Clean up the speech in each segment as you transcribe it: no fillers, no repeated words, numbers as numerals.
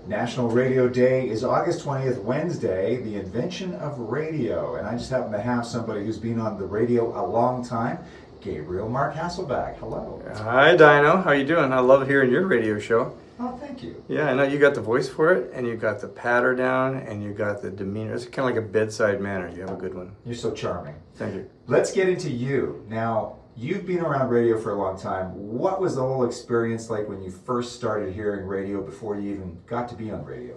National Radio Day is August 20th, Wednesday, the invention of radio. And I just happen to have somebody who's been on the radio a long time, Gabriel Mark Hasselbach. Hello. Hi, Dyno. How you doing? I love hearing your radio show. Oh, thank you. Yeah, I know you got the voice for it, and you got the patter down, and you got the demeanor. It's kind of like a bedside manner. You have a good one. You're so charming. Thank you. Let's get into you. Now, you've been around radio for a long time. What was the whole experience like when you first started hearing radio before you even got to be on radio?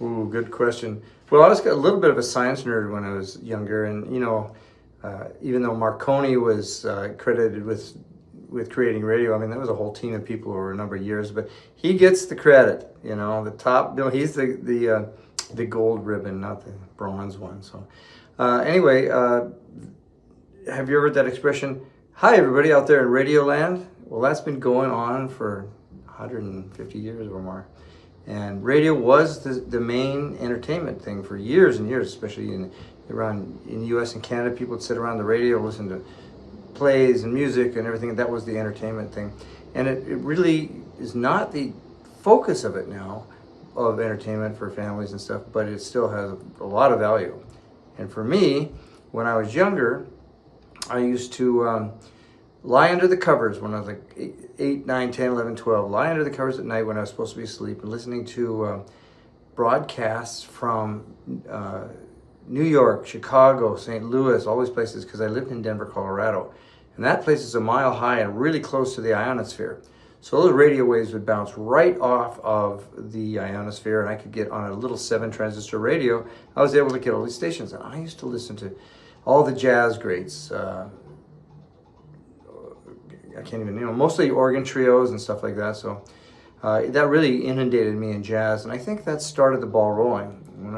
Ooh, good question. Well, I was a little bit of a science nerd when I was younger, and even though Marconi was credited with creating radio, I mean, that was a whole team of people over a number of years, but he gets the credit, the top bill. He's the gold ribbon, not the bronze one. So anyway, have you ever heard that expression, hi everybody out there in radio land? Well, that's been going on for 150 years or more. And radio was the main entertainment thing for years and years, especially in the US and Canada. People would sit around the radio, listen to plays and music and everything. That was the entertainment thing. And it really is not the focus of it now, of entertainment for families and stuff, but it still has a lot of value. And for me, when I was younger, I used to lie under the covers when I was like 8, 9, 10, 11, 12, lie under the covers at night when I was supposed to be asleep and listening to broadcasts from New York, Chicago, St. Louis, all these places, because I lived in Denver, Colorado. And that place is a mile high and really close to the ionosphere. So those radio waves would bounce right off of the ionosphere, and I could get on a little 7-transistor radio. I was able to get all these stations, and I used to listen to all the jazz greats. I can't even, mostly organ trios and stuff like that. So that really inundated me in jazz, and I think that started the ball rolling. When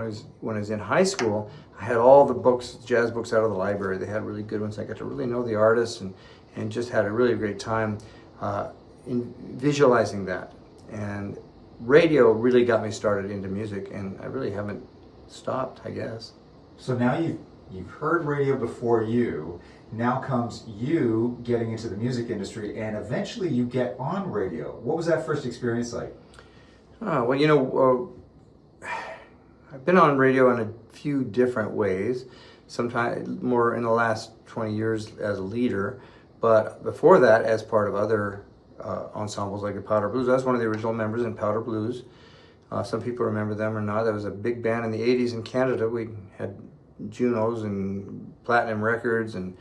I was in high school, I had all the books, jazz books out of the library. They had really good ones. I got to really know the artists and just had a really great time in visualizing that. And radio really got me started into music, and I really haven't stopped, I guess. So now you've heard radio before you. Now comes you getting into the music industry, and eventually you get on radio. What was that first experience like? Well, I've been on radio in a few different ways, sometimes more in the last 20 years as a leader, but before that as part of other ensembles like the Powder Blues. I was one of the original members in Powder Blues. Some people remember them or not. That was a big band in the 80s in Canada. We had Junos and platinum records and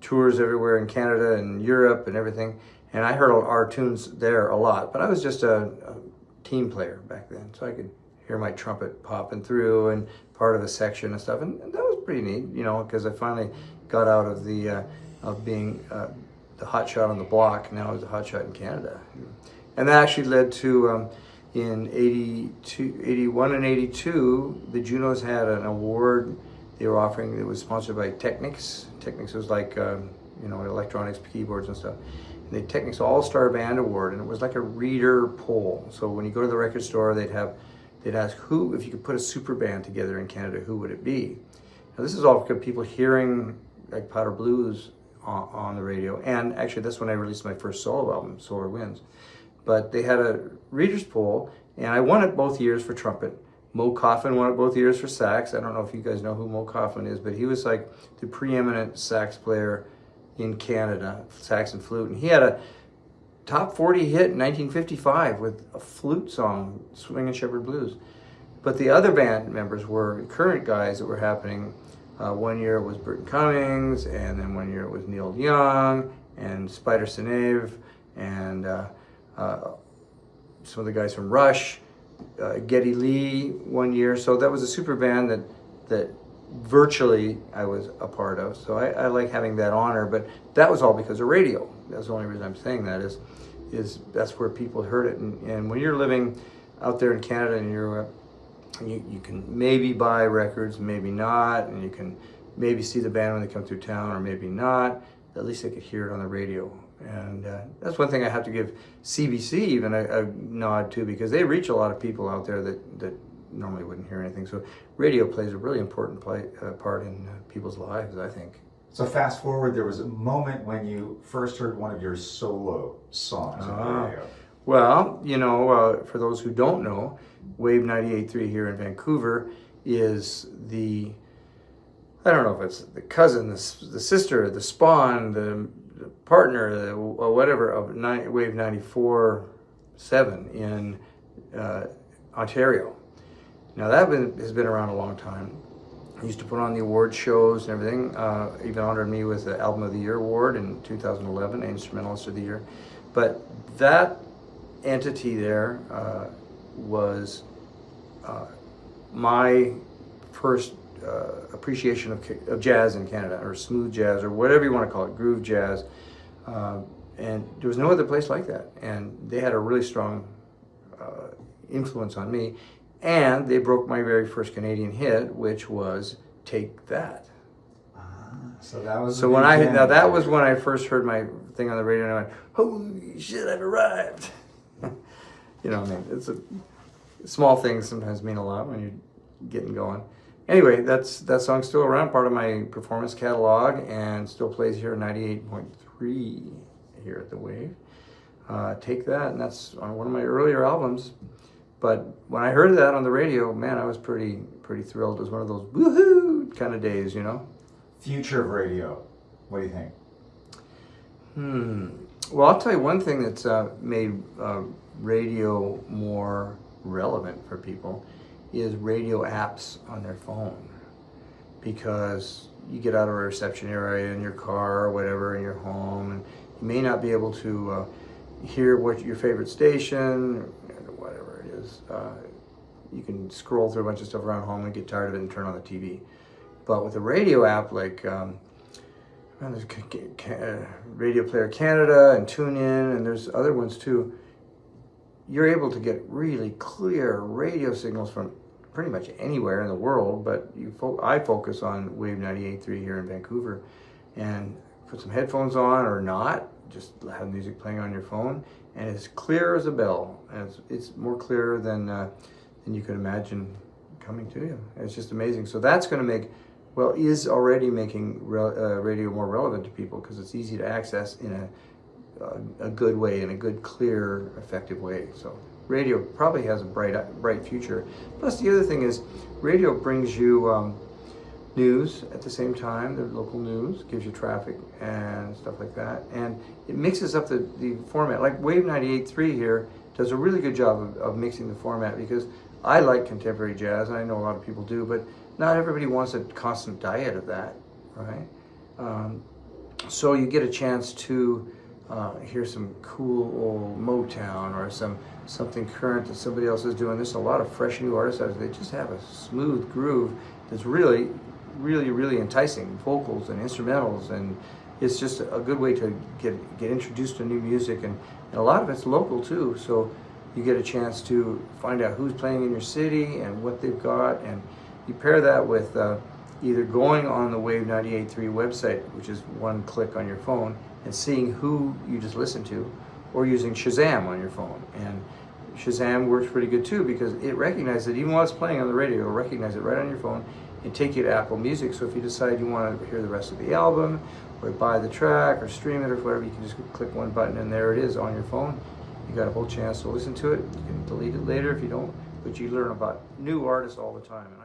tours everywhere in Canada and Europe and everything. And I heard our tunes there a lot, but I was just a team player back then, so I could hear my trumpet popping through and part of a section and stuff, and that was pretty neat, because I finally got out of the of being the hot shot on the block. Now I was a hot shot in Canada, and that actually led to in 81 and 82, the Junos had an award they were offering. It was sponsored by Technics. Technics was like electronics, keyboards and stuff. And the Technics All-Star Band Award, and it was like a reader poll. So when you go to the record store, they'd ask who, if you could put a super band together in Canada, who would it be? Now this is all because people hearing like Powder Blues on the radio, and actually that's when I released my first solo album, Solar Winds. But they had a readers poll, and I won it both years for trumpet. Mo Coffin won it both years for sax. I don't know if you guys know who Mo Coffin is, but he was like the preeminent sax player in Canada, sax and flute. And he had a top 40 hit in 1955 with a flute song, Swingin' Shepherd Blues. But the other band members were current guys that were happening. One year it was Burton Cummings, and then one year it was Neil Young and Spider Seneve, and some of the guys from Rush. Geddy Lee one year. So that was a super band that virtually I was a part of. So I like having that honor, but that was all because of radio. That's the only reason I'm saying that is that's where people heard it. And when you're living out there in Canada and you can maybe buy records, maybe not, and you can maybe see the band when they come through town or maybe not, at least they could hear it on the radio. And that's one thing I have to give CBC even a nod to, because they reach a lot of people out there that normally wouldn't hear anything. So radio plays a really important part in people's lives, I think. So fast forward, there was a moment when you first heard one of your solo songs on the radio. Well, for those who don't know, Wave 98.3 here in Vancouver is I don't know if it's the cousin, the sister, the spawn, the partner, or whatever of Wave 94.7 in Ontario. Now that has been around a long time. I used to put on the award shows and everything. Even honored me with the Album of the Year award in 2011, Instrumentalist of the Year. But that entity there was my first appreciation of jazz in Canada, or smooth jazz, or whatever you want to call it, groove jazz. And there was no other place like that. And they had a really strong influence on me. And they broke my very first Canadian hit, which was "Take That." So that was that was when I first heard my thing on the radio, and I went, "Holy shit, I've arrived!" It's small things sometimes mean a lot when you're getting going. Anyway, that song's still around, part of my performance catalog, and still plays here at 98.3 here at the Wave. Take That, and that's on one of my earlier albums. But when I heard that on the radio, man, I was pretty thrilled. It was one of those woohoo kind of days, Future of radio. What do you think? Well, I'll tell you one thing that's made radio more relevant for people is radio apps on their phone. Because you get out of a reception area in your car or whatever, in your home, and you may not be able to hear what your favorite station, whatever it is. You can scroll through a bunch of stuff around home and get tired of it and turn on the TV. But with a radio app like there's Radio Player Canada and TuneIn, and there's other ones too, you're able to get really clear radio signals from pretty much anywhere in the world, but I focus on Wave 98.3 here in Vancouver, and put some headphones on or not, just have music playing on your phone, and it's clear as a bell, and it's more clear than you could imagine coming to you. It's just amazing. So that's going to is already making radio more relevant to people, because it's easy to access in a good way, in a good, clear, effective way. So radio probably has a bright future. Plus, the other thing is, radio brings you news at the same time. The local news gives you traffic and stuff like that, and it mixes up the format. Like Wave 98.3 here does a really good job of mixing the format, because I like contemporary jazz, and I know a lot of people do, but not everybody wants a constant diet of that, right? So you get a chance to hear some cool old Motown, or something current that somebody else is doing. There's a lot of fresh new artists out there. They just have a smooth groove that's really, really, really enticing, vocals and instrumentals, and it's just a good way to get introduced to new music, and a lot of it's local too, so you get a chance to find out who's playing in your city and what they've got, and you pair that with either going on the Wave 98.3 website, which is one click on your phone, and seeing who you just listened to, or using Shazam on your phone. And Shazam works pretty good too, because it recognizes it, even while it's playing on the radio, it'll recognize it right on your phone and take you to Apple Music. So if you decide you want to hear the rest of the album, or buy the track, or stream it, or whatever, you can just click one button and there it is on your phone. You got a whole chance to listen to it. You can delete it later if you don't, but you learn about new artists all the time. And